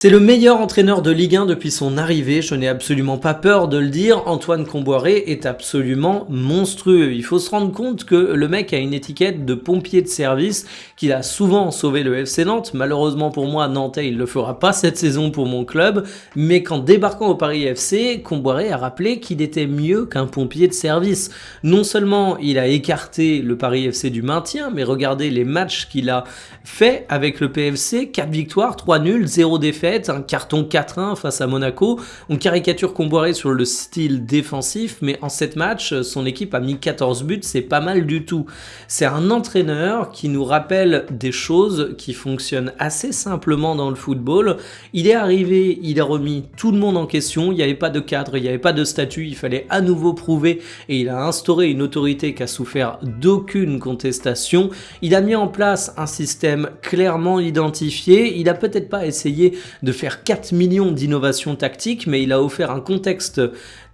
C'est le meilleur entraîneur de Ligue 1 depuis son arrivée, je n'ai absolument pas peur de le dire, Antoine Kombouaré est absolument monstrueux. Il faut se rendre compte que le mec a une étiquette de pompier de service, qu'il a souvent sauvé le FC Nantes. Malheureusement pour moi, Nantais, il ne le fera pas cette saison pour mon club, mais qu'en débarquant au Paris FC, Kombouaré a rappelé qu'il était mieux qu'un pompier de service. Non seulement il a écarté le Paris FC du maintien, mais regardez les matchs qu'il a fait avec le PFC, 4 victoires, 3 nuls, 0 défaite, un carton 4-1 face à Monaco. On caricature Kombouaré sur le style défensif, mais en 7 matchs, son équipe a mis 14 buts, c'est pas mal du tout. C'est un entraîneur qui nous rappelle des choses qui fonctionnent assez simplement dans le football. Il est arrivé, il a remis tout le monde en question, il n'y avait pas de cadre, il n'y avait pas de statut, il fallait à nouveau prouver et il a instauré une autorité qui a souffert d'aucune contestation. Il a mis en place un système clairement identifié, il a peut-être pas essayé de faire 4 millions d'innovations tactiques, mais il a offert un contexte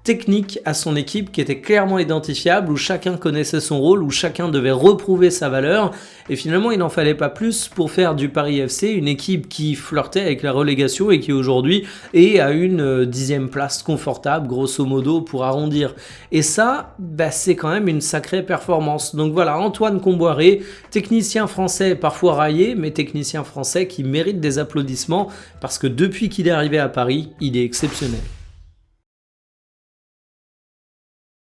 technique à son équipe qui était clairement identifiable, où chacun connaissait son rôle, où chacun devait reprouver sa valeur, et finalement il n'en fallait pas plus pour faire du Paris FC une équipe qui flirtait avec la relégation et qui aujourd'hui est à une 10e place confortable, grosso modo, pour arrondir. Et ça, c'est quand même une sacrée performance. Donc voilà, Antoine Kombouaré, technicien français parfois raillé, mais technicien français qui mérite des applaudissements, parce que depuis qu'il est arrivé à Paris, il est exceptionnel.